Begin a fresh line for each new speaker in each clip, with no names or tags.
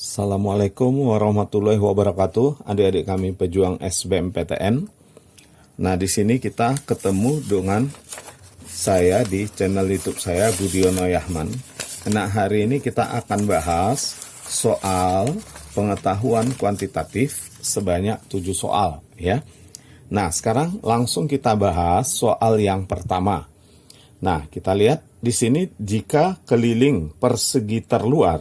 Assalamualaikum warahmatullahi wabarakatuh, adik-adik kami pejuang SBMPTN. Nah, di sini kita ketemu dengan saya di channel YouTube saya, Budiono Yahman. Nah, hari ini kita akan bahas soal pengetahuan kuantitatif sebanyak 7 soal, ya. Nah, sekarang langsung kita bahas soal yang pertama. Nah, kita lihat di sini jika keliling persegi terluar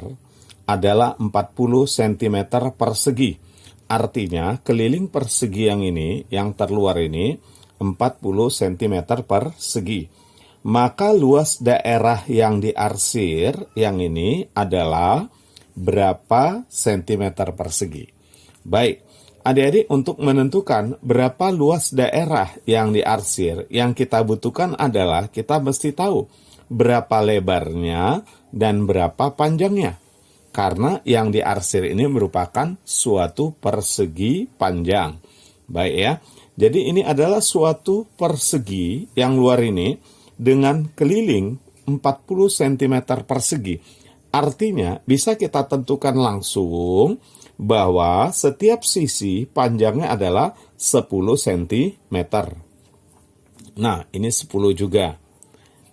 adalah 40 cm persegi. Artinya keliling persegi yang ini, yang terluar ini 40 cm persegi. Maka luas daerah yang diarsir yang ini adalah berapa cm persegi. Baik, adik-adik, untuk menentukan berapa luas daerah yang diarsir, yang kita butuhkan adalah kita mesti tahu berapa lebarnya dan berapa panjangnya. Karena yang diarsir ini merupakan suatu persegi panjang. Baik ya. Jadi ini adalah suatu persegi yang luar ini dengan keliling 40 cm persegi. Artinya bisa kita tentukan langsung bahwa setiap sisi panjangnya adalah 10 cm. Nah, ini 10 juga.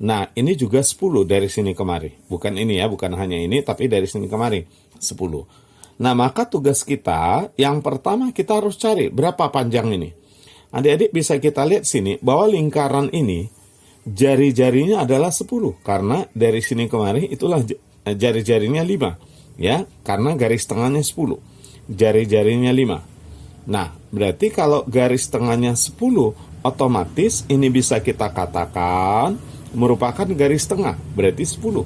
Nah, ini juga 10 dari sini kemari. Bukan ini ya, bukan hanya ini, tapi dari sini kemari 10. Nah, maka tugas kita, yang pertama kita harus cari berapa panjang ini. Adik-adik bisa kita lihat sini, bahwa lingkaran ini, jari-jarinya adalah 10. Karena dari sini kemari, itulah jari-jarinya 5. Ya, karena garis tengahnya 10. Jari-jarinya 5. Nah, berarti kalau garis tengahnya 10, otomatis ini bisa kita katakan merupakan garis tengah, berarti 10.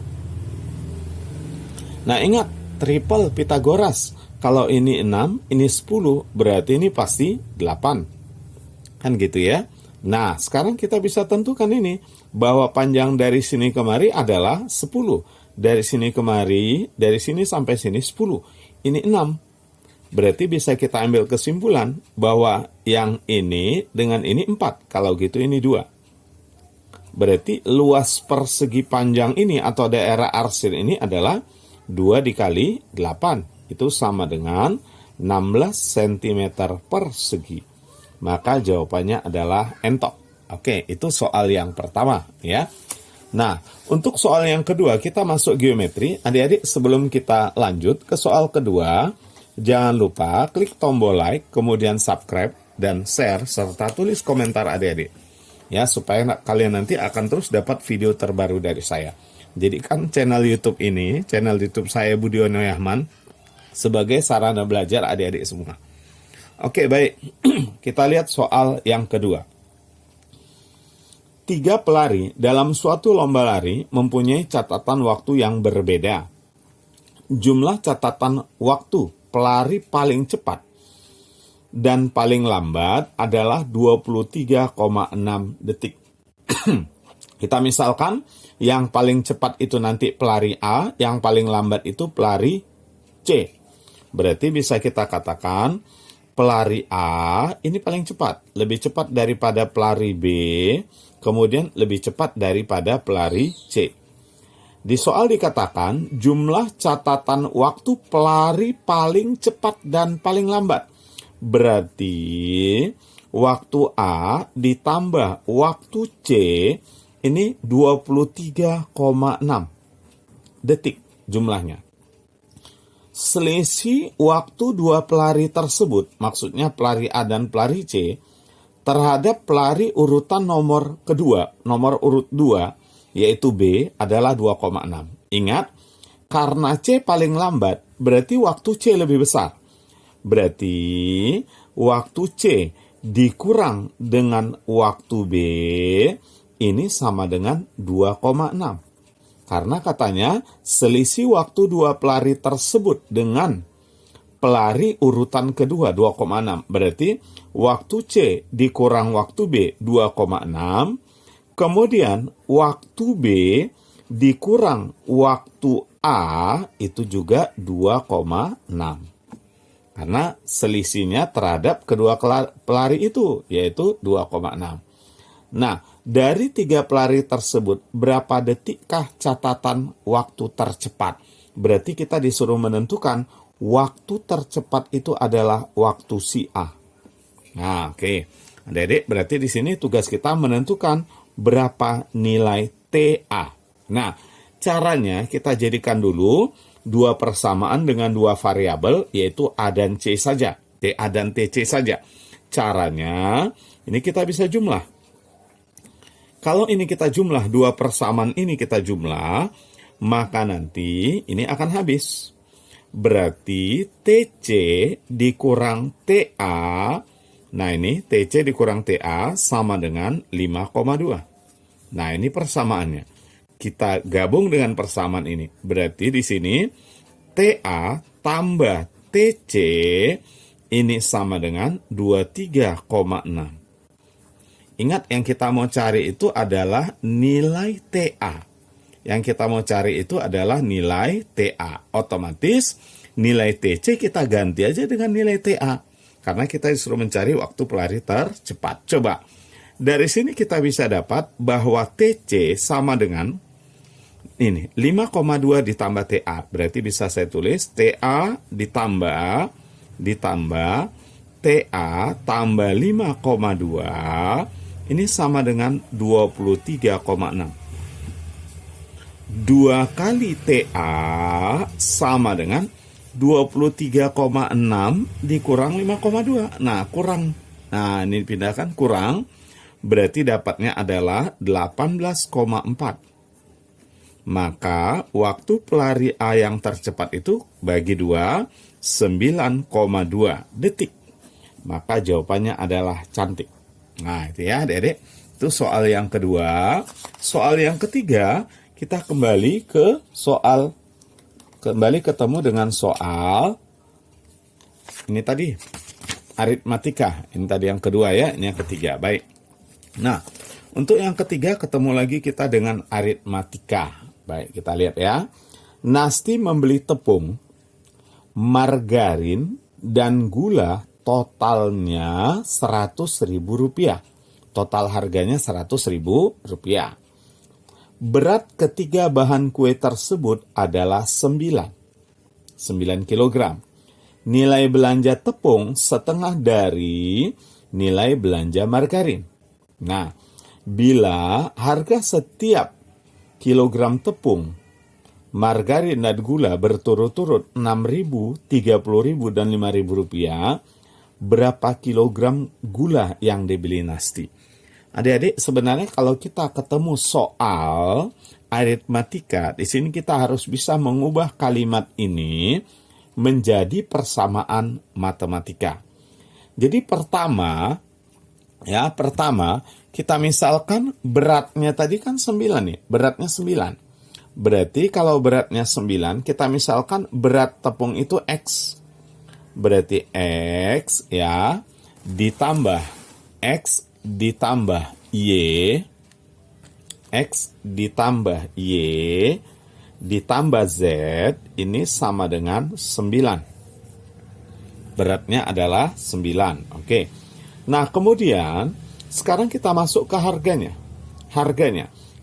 Nah, ingat, triple Pitagoras. Kalau ini 6, ini 10, berarti ini pasti 8. Kan gitu ya. Nah, sekarang kita bisa tentukan ini, bahwa panjang dari sini kemari adalah 10. Dari sini kemari, dari sini sampai sini 10. Ini 6. Berarti bisa kita ambil kesimpulan bahwa yang ini dengan ini 4. Kalau gitu ini 2. Berarti luas persegi panjang ini atau daerah arsir ini adalah 2 dikali 8. Itu sama dengan 16 cm persegi. Maka jawabannya adalah entok. Oke, itu soal yang pertama ya. Nah, untuk soal yang kedua kita masuk geometri. Adik-adik, sebelum kita lanjut ke soal kedua, jangan lupa klik tombol like, kemudian subscribe dan share serta tulis komentar adik-adik. Ya, supaya kalian nanti akan terus dapat video terbaru dari saya. Jadikan channel YouTube ini, channel YouTube saya Budiono Yahman, sebagai sarana belajar adik-adik semua. Oke, baik. Kita lihat soal yang kedua. 3 pelari dalam suatu lomba lari mempunyai catatan waktu yang berbeda. Jumlah catatan waktu pelari paling cepat dan paling lambat adalah 23,6 detik. Kita misalkan yang paling cepat itu nanti pelari A, yang paling lambat itu pelari C. Berarti bisa kita katakan pelari A ini paling cepat, lebih cepat daripada pelari B, kemudian lebih cepat daripada pelari C. Di soal dikatakan jumlah catatan waktu pelari paling cepat dan paling lambat. Berarti waktu A ditambah waktu C ini 23,6 detik jumlahnya. Selisih waktu dua pelari tersebut, maksudnya pelari A dan pelari C, terhadap pelari urutan nomor kedua, nomor urut 2, yaitu B, adalah 2,6. Ingat, karena C paling lambat, berarti waktu C lebih besar. Berarti waktu C dikurang dengan waktu B ini sama dengan 2,6. Karena katanya selisih waktu dua pelari tersebut dengan pelari urutan kedua 2,6. Berarti waktu C dikurang waktu B 2,6. Kemudian waktu B dikurang waktu A itu juga 2,6. Karena selisihnya terhadap kedua pelari itu, yaitu 2,6. Nah, dari 3 pelari tersebut, berapa detikkah catatan waktu tercepat? Berarti kita disuruh menentukan waktu tercepat itu adalah waktu si A. Nah, oke. Adik-adik, berarti di sini tugas kita menentukan berapa nilai TA. Nah, caranya kita jadikan dulu dua persamaan dengan dua variabel, yaitu A dan C saja. TA dan TC saja. Caranya, ini kita bisa jumlah. Kalau ini kita jumlah, dua persamaan ini kita jumlah, maka nanti ini akan habis. Berarti TC dikurang TA, nah ini TC dikurang TA sama dengan 5,2. Nah ini persamaannya. Kita gabung dengan persamaan ini. Berarti di sini TA tambah TC ini sama dengan 23,6. Ingat yang kita mau cari itu adalah nilai TA. Yang kita mau cari itu adalah nilai TA. Otomatis nilai TC kita ganti aja dengan nilai TA. Karena kita disuruh mencari waktu pelari tercepat. Coba, dari sini kita bisa dapat bahwa TC sama dengan ini, 5,2 ditambah TA. Berarti bisa saya tulis TA ditambah TA tambah 5,2. Ini sama dengan 23,6. 2 kali TA sama dengan 23,6 dikurang 5,2. Nah, kurang. Nah, ini dipindahkan kurang. Berarti dapatnya adalah 18,4. Maka waktu pelari A yang tercepat itu bagi 2, 9,2 detik. Maka jawabannya adalah cantik. Nah, itu ya adik-adik. Itu soal yang kedua. Soal yang ketiga, kita kembali ketemu dengan soal ini tadi aritmatika. Ini tadi yang kedua ya, ini yang ketiga. Baik. Nah, untuk yang ketiga ketemu lagi kita dengan aritmatika. Baik, kita lihat ya. Nasti membeli tepung, margarin, dan gula totalnya Rp100.000. Total harganya Rp100.000. Berat ketiga bahan kue tersebut adalah 9 kg. Nilai belanja tepung setengah dari nilai belanja margarin. Nah, bila harga setiap kilogram tepung, margarin dan gula berturut-turut Rp6.000, Rp30.000, dan Rp5.000, berapa kilogram gula yang dibeli Nasti? Adik-adik, sebenarnya kalau kita ketemu soal aritmatika, di sini kita harus bisa mengubah kalimat ini menjadi persamaan matematika. Jadi pertama kita misalkan beratnya tadi kan 9 nih, beratnya 9. Berarti kalau beratnya 9, kita misalkan berat tepung itu X. Berarti X ya, ditambah X ditambah Y, X ditambah Y, ditambah Z, ini sama dengan 9. Beratnya adalah 9. Oke. Nah, kemudian sekarang kita masuk ke harganya.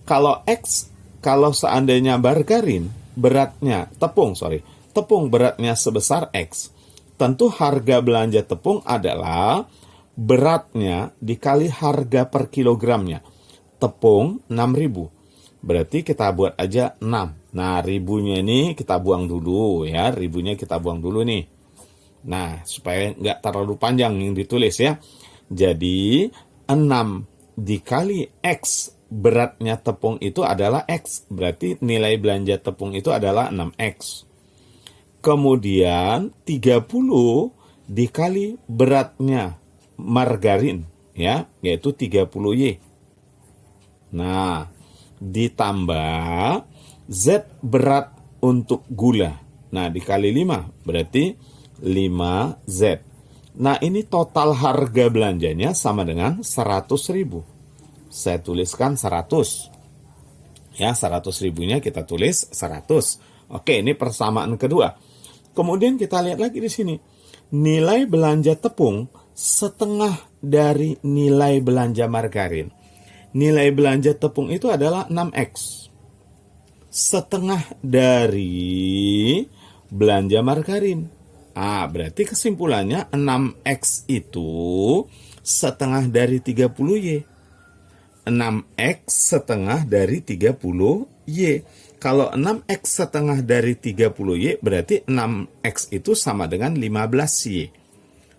Kalau X, kalau seandainya margarin beratnya, tepung beratnya sebesar X, tentu harga belanja tepung adalah beratnya dikali harga per kilogramnya. Tepung 6.000. Berarti kita buat aja 6. Nah, ribunya ini kita buang dulu ya. Ribunya kita buang dulu nih. Nah, supaya nggak terlalu panjang yang ditulis ya. Jadi, 6 dikali X beratnya tepung itu adalah X. Berarti nilai belanja tepung itu adalah 6X. Kemudian, 30 dikali beratnya margarin ya, yaitu 30Y. Nah, ditambah Z berat untuk gula. Nah, dikali 5 berarti 5Z. Nah, ini total harga belanjanya sama dengan 100.000. Saya tuliskan 100. Ya, 100.000-nya kita tulis 100. Oke, ini persamaan kedua. Kemudian kita lihat lagi di sini. Nilai belanja tepung setengah dari nilai belanja margarin. Nilai belanja tepung itu adalah 6X. Setengah dari belanja margarin. Berarti kesimpulannya 6X itu setengah dari 30Y. 6X setengah dari 30Y. Kalau 6X setengah dari 30Y, berarti 6X itu sama dengan 15Y.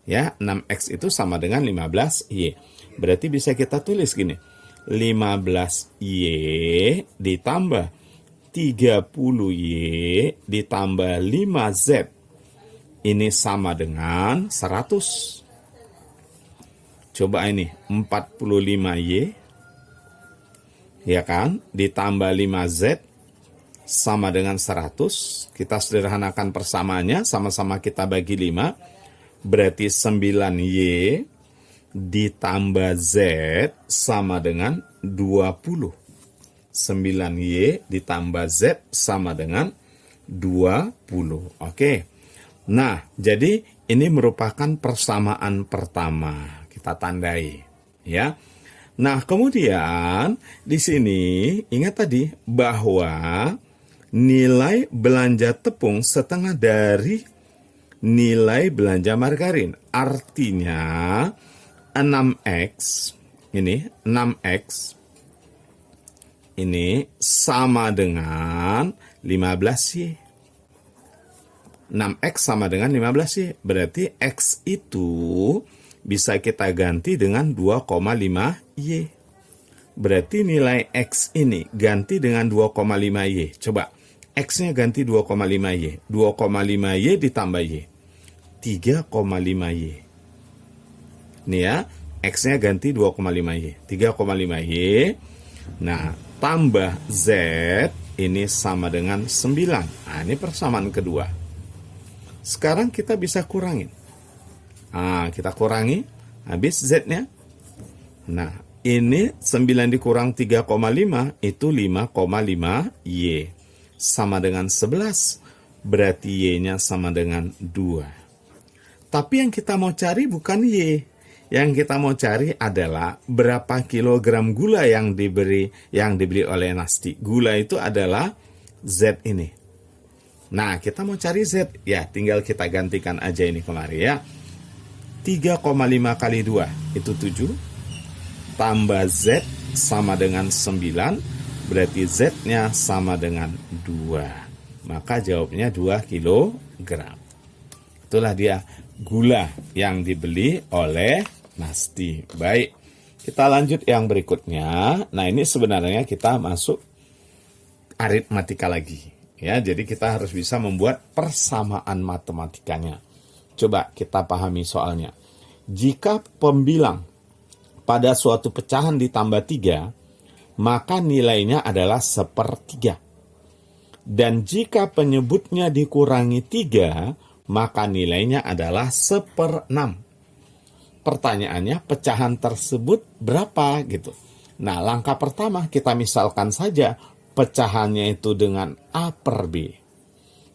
Ya, 6X itu sama dengan 15Y. Berarti bisa kita tulis gini. 15Y ditambah 30Y ditambah 5Z. Ini sama dengan 100. Coba ini, 45Y. Ya kan? Ditambah 5Z sama dengan 100. Kita sederhanakan persamaannya, sama-sama kita bagi 5. Berarti 9Y ditambah Z sama dengan 20. 9Y ditambah Z sama dengan 20. Oke. Nah, jadi ini merupakan persamaan pertama. Kita tandai, ya. Nah, kemudian di sini ingat tadi bahwa nilai belanja tepung setengah dari nilai belanja margarin. Artinya 6X ini sama dengan 15Y. 6X sama dengan 15Y. Berarti X itu bisa kita ganti dengan 2,5Y. Berarti nilai X ini ganti dengan 2,5Y. Coba, X-nya ganti 2,5Y. 2,5Y ditambah Y. 3,5Y. Ini ya, X-nya ganti 2,5Y. 3,5Y. Nah, tambah Z ini sama dengan 9. Nah, ini persamaan kedua. Sekarang kita bisa kurangin. Kita kurangi, habis Z-nya. Nah, ini 9 dikurang 3,5 itu 5,5Y. Sama dengan 11, berarti Y-nya sama dengan 2. Tapi yang kita mau cari bukan Y. Yang kita mau cari adalah berapa kilogram gula yang dibeli oleh Nasti. Gula itu adalah Z ini. Nah, kita mau cari Z. Ya, tinggal kita gantikan aja ini kemari ya. 3,5 kali 2 itu 7. Tambah Z sama dengan 9. Berarti Z-nya sama dengan 2. Maka jawabnya 2 kilogram. Itulah dia gula yang dibeli oleh Nasti. Baik, kita lanjut yang berikutnya. Nah, ini sebenarnya kita masuk aritmatika lagi. Ya, jadi kita harus bisa membuat persamaan matematikanya. Coba kita pahami soalnya. Jika pembilang pada suatu pecahan ditambah 3, maka nilainya adalah 1/3. Dan jika penyebutnya dikurangi 3, maka nilainya adalah 1/6. Pertanyaannya, pecahan tersebut berapa gitu. Nah, langkah pertama kita misalkan saja pecahannya itu dengan A per B.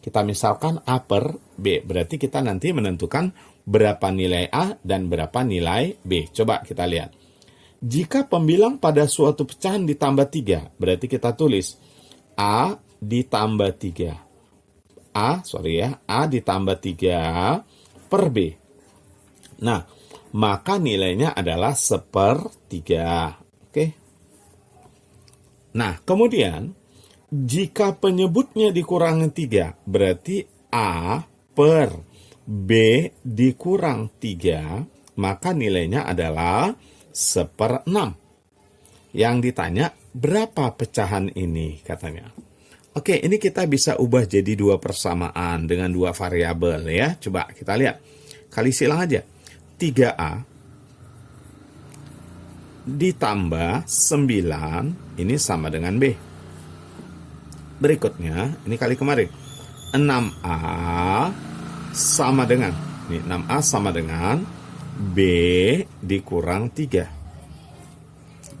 Kita misalkan A per B. Berarti kita nanti menentukan berapa nilai A dan berapa nilai B. Coba kita lihat. Jika pembilang pada suatu pecahan ditambah 3, berarti kita tulis A ditambah 3. A ditambah 3 per B. Nah, maka nilainya adalah 1/3. Oke. Nah, kemudian jika penyebutnya dikurangi 3, berarti A per B dikurang 3, maka nilainya adalah 1/6. Yang ditanya, berapa pecahan ini katanya? Oke, ini kita bisa ubah jadi 2 persamaan dengan 2 variabel ya. Coba kita lihat. Kali silang aja. 3A ditambah 9 ini sama dengan B. Berikutnya, ini kali kemarin. 6A sama dengan, ini 6A sama dengan B dikurang 3.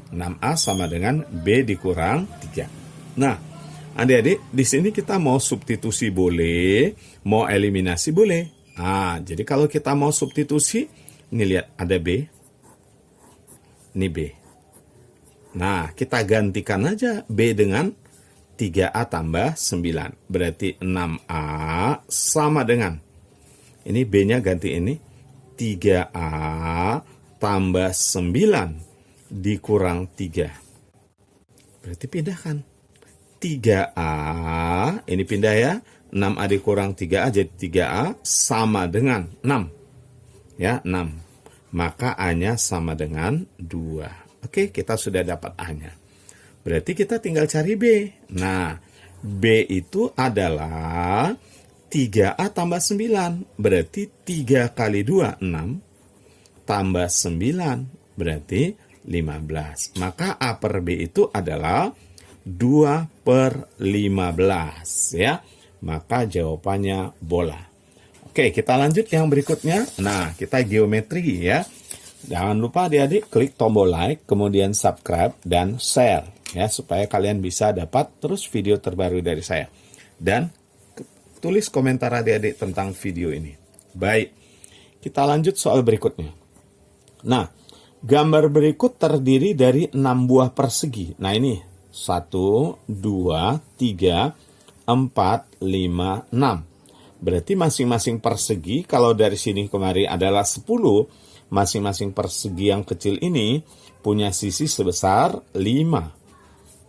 6A sama dengan B dikurang 3. Nah, adik-adik, di sini kita mau substitusi boleh, mau eliminasi boleh. Jadi kalau kita mau substitusi, ini lihat ada B. Ini B. Nah, kita gantikan aja B dengan 3A tambah 9. Berarti 6A sama dengan Ini B-nya ganti ini. 3A tambah 9 dikurang 3. Berarti pindahkan. 3A, ini pindah ya. 6A dikurang 3A jadi 3A sama dengan 6. Ya, 6. Maka A-nya sama dengan 2. Oke, kita sudah dapat A-nya. Berarti kita tinggal cari B. Nah, B itu adalah 3A tambah 9. Berarti 3 kali 2, 6. Tambah 9, berarti 15. Maka A per B itu adalah 2/15. Ya. Maka jawabannya bola. Oke, kita lanjut yang berikutnya. Nah, kita geometri ya. Jangan lupa adik-adik klik tombol like, kemudian subscribe, dan share. Ya, supaya kalian bisa dapat terus video terbaru dari saya. Dan tulis komentar adik-adik tentang video ini. Baik, kita lanjut soal berikutnya. Nah, gambar berikut terdiri dari 6 buah persegi. Nah, ini 1, 2, 3, 4, 5, 6. Berarti masing-masing persegi, kalau dari sini kemari adalah 10, masing-masing persegi yang kecil ini punya sisi sebesar 5.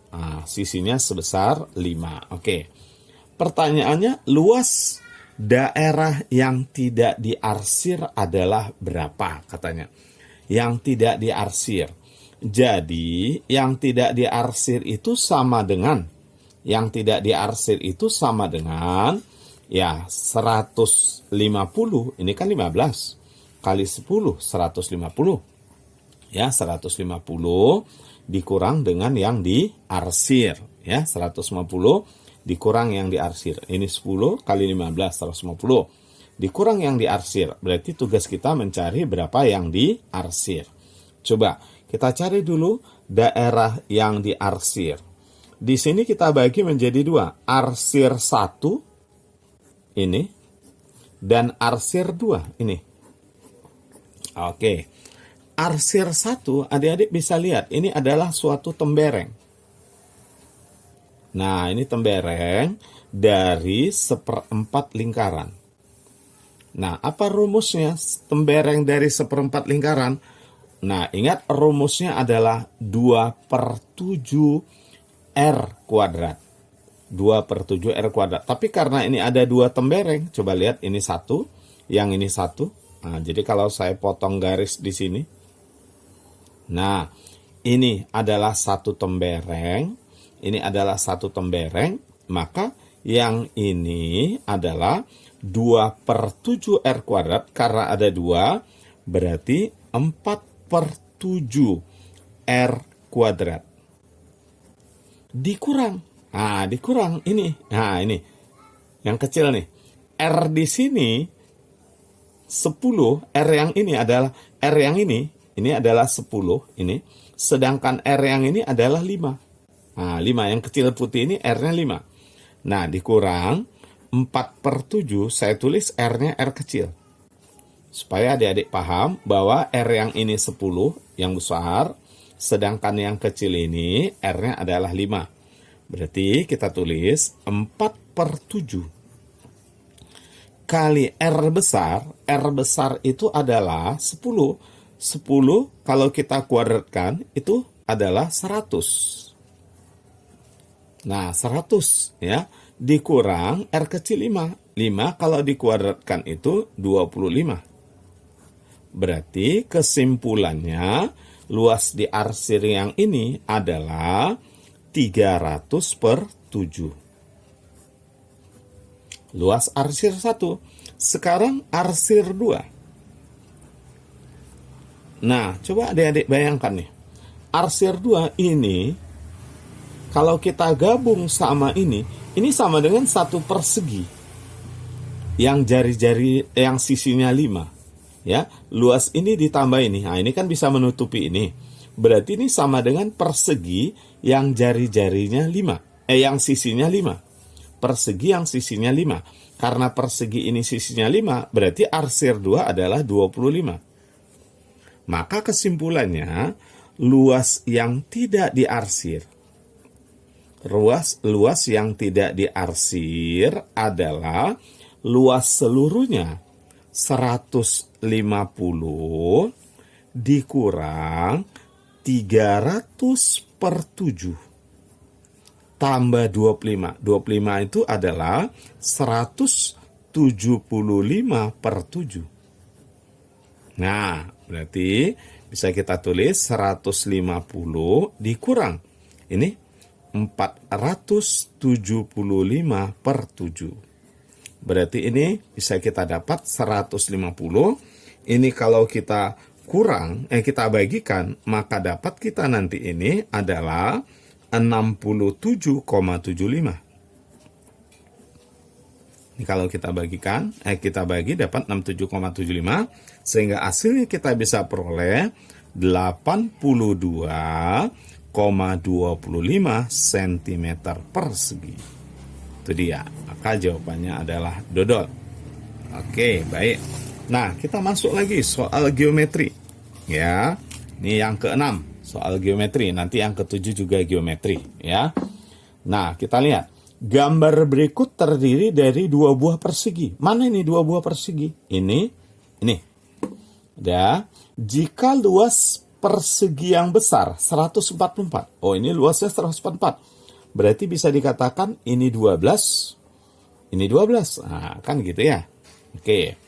Nah, sisinya sebesar 5. Oke. Pertanyaannya, luas daerah yang tidak diarsir adalah berapa? Katanya. Yang tidak diarsir. Jadi, yang tidak diarsir itu sama dengan, ya 150, ini kan 15 kali 10, 150. Ya, 150 dikurang dengan yang diarsir. Ya, 150 dikurang yang diarsir. Ini 10 kali 15, 150. Dikurang yang diarsir. Berarti tugas kita mencari berapa yang diarsir. Coba, kita cari dulu daerah yang diarsir. Di sini kita bagi menjadi 2. Arsir 1, ini. Dan arsir 2, ini. Oke. Arsir 1, adik-adik bisa lihat, ini adalah suatu tembereng. Nah, ini tembereng dari 1/4 lingkaran. Nah, apa rumusnya tembereng dari 1/4 lingkaran? Nah, ingat rumusnya adalah 2/7 R kuadrat. 2/7 R kuadrat. Tapi karena ini ada 2 tembereng, coba lihat ini 1, yang ini 1. Nah, jadi kalau saya potong garis di sini, nah, ini adalah 1 tembereng, ini adalah 1 tembereng, maka yang ini adalah 2/7 R kuadrat, karena ada 2, berarti 4/7 R kuadrat. Dikurang, nah dikurang ini, nah ini, yang kecil nih, R di sini 10, R yang ini adalah, R yang ini adalah 10, ini, sedangkan R yang ini adalah 5. Nah, 5 yang kecil putih ini R-nya 5. Nah, dikurang 4/7, saya tulis R-nya R kecil. Supaya adik-adik paham bahwa R yang ini 10, yang besar, sedangkan yang kecil ini R-nya adalah 5. Berarti kita tulis 4/7 kali R besar itu adalah 10. 10 kalau kita kuadratkan itu adalah 100. Nah, 100 ya, dikurang R kecil 5. 5 kalau dikuadratkan itu 25. Berarti kesimpulannya luas diarsir yang ini adalah 300/7. Luas arsir 1. Sekarang arsir 2. Nah, coba adik-adik bayangkan nih. Arsir 2 ini, kalau kita gabung sama ini sama dengan 1 persegi. Yang jari-jari, yang sisinya 5. Ya, luas ini ditambah ini. Nah, ini kan bisa menutupi ini. Berarti ini sama dengan persegi yang jari-jarinya 5. Yang sisinya 5. Persegi yang sisinya 5. Karena persegi ini sisinya 5, berarti arsir 2 adalah 25. Maka kesimpulannya, luas yang tidak diarsir. Luas yang tidak diarsir adalah luas seluruhnya 150 dikurang 300 per 7 tambah 25. 25 itu adalah 175 per 7. Nah, berarti bisa kita tulis 150 dikurang. Ini 475 per 7. Berarti ini bisa kita dapat 150. Ini kalau kita kurang, kita bagikan, maka dapat kita nanti ini adalah 67,75. Ini kalau kita bagikan, kita bagi dapat 67,75, sehingga hasilnya kita bisa peroleh 82,25 cm persegi. Itu dia, maka jawabannya adalah dodol. Oke, baik. Nah, kita masuk lagi soal geometri. Ya, ini yang ke-6. Soal geometri, nanti yang ke-7 juga geometri, ya. Nah, kita lihat. Gambar berikut terdiri dari 2 buah persegi. Mana ini 2 buah persegi? Ini. Ya. Jika luas persegi yang besar 144. Oh, ini luasnya 144. Berarti bisa dikatakan ini 12, ini 12. Nah, kan gitu ya. Oke.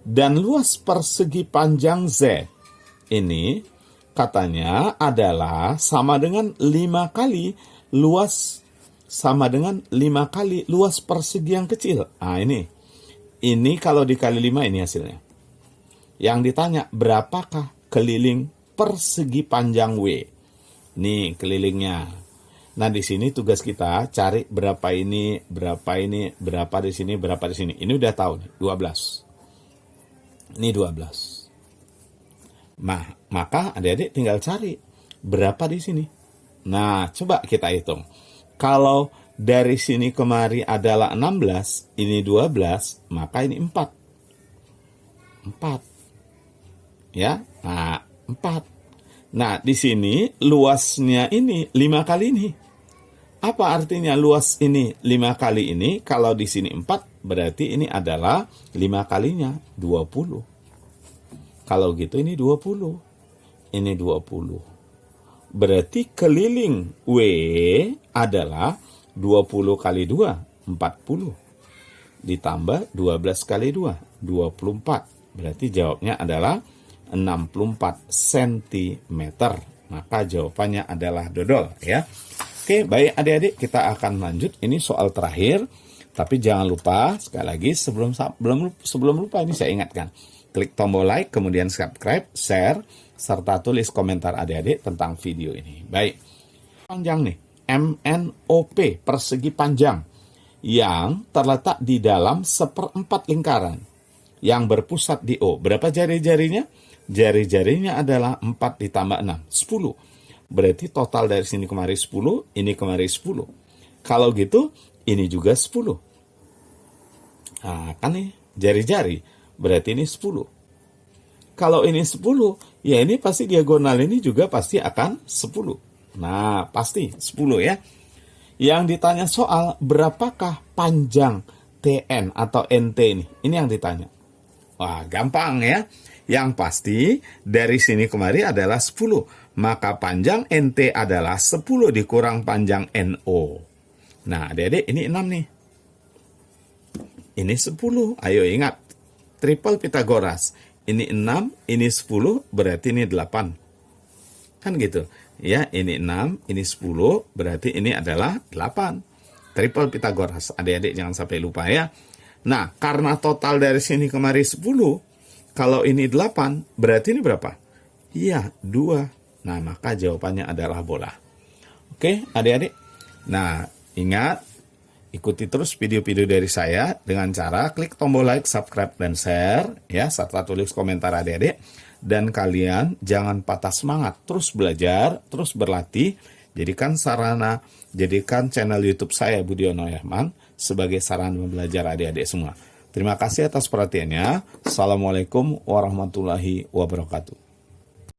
Dan luas persegi panjang Z ini katanya adalah sama dengan 5 kali luas persegi yang kecil. Nah, ini kalau dikali 5 ini hasilnya. Yang ditanya, berapakah keliling persegi panjang W? Nih kelilingnya. Nah, di sini tugas kita cari berapa ini, berapa di sini, berapa di sini. Ini udah tahu nih, 12. Ini 12. Maka adik-adik tinggal cari berapa di sini. Nah, coba kita hitung. Kalau dari sini kemari adalah 16, ini 12, maka ini 4. 4. Ya, nah 4. Nah, di sini luasnya ini 5 kali ini. Apa artinya luas ini 5 kali ini? Kalau di sini 4, berarti ini adalah 5 kalinya 20. Kalau gitu ini 20. Ini 20. Berarti keliling W adalah 20 kali 2, 40. Ditambah 12 kali 2, 24. Berarti jawabnya adalah 64 cm. Maka jawabannya adalah dodol, ya. Oke, baik adik-adik, kita akan lanjut. Ini soal terakhir. Tapi jangan lupa, sekali lagi sebelum lupa ini saya ingatkan. Klik tombol like, kemudian subscribe, share, serta tulis komentar adik-adik tentang video ini. Baik. Panjang nih, MNOP, persegi panjang, yang terletak di dalam 1/4 lingkaran, yang berpusat di O. Berapa jari-jarinya? Jari-jarinya adalah 4 ditambah 6, 10. Berarti total dari sini kemari 10, ini kemari 10. Kalau gitu, ini juga 10. Nah, kan nih, jari-jari. Berarti ini 10. Kalau ini 10, ya ini pasti diagonal ini juga pasti akan 10. Nah, pasti 10 ya. Yang ditanya soal, berapakah panjang TN atau NT ini? Ini yang ditanya. Wah, gampang ya. Yang pasti dari sini kemari adalah 10. Maka panjang NT adalah 10 dikurang panjang NO. Nah, adik-adik ini 6 nih. Ini 10. Ayo ingat. Triple Pitagoras. Ini 6, ini 10, berarti ini 8. Kan gitu. Ya, ini 6, ini 10, berarti ini adalah 8. Triple Pitagoras. Adik-adik jangan sampai lupa ya. Nah, karena total dari sini kemari 10, kalau ini 8, berarti ini berapa? Iya, 2. Nah, maka jawabannya adalah bola. Oke, adik-adik. Nah, ingat, ikuti terus video-video dari saya dengan cara klik tombol like, subscribe, dan share, ya, serta tulis komentar adik-adik. Dan kalian jangan patah semangat, terus belajar, terus berlatih. Jadikan channel YouTube saya, Budiono Yahman, sebagai sarana belajar adik-adik semua. Terima kasih atas perhatiannya. Assalamualaikum warahmatullahi wabarakatuh.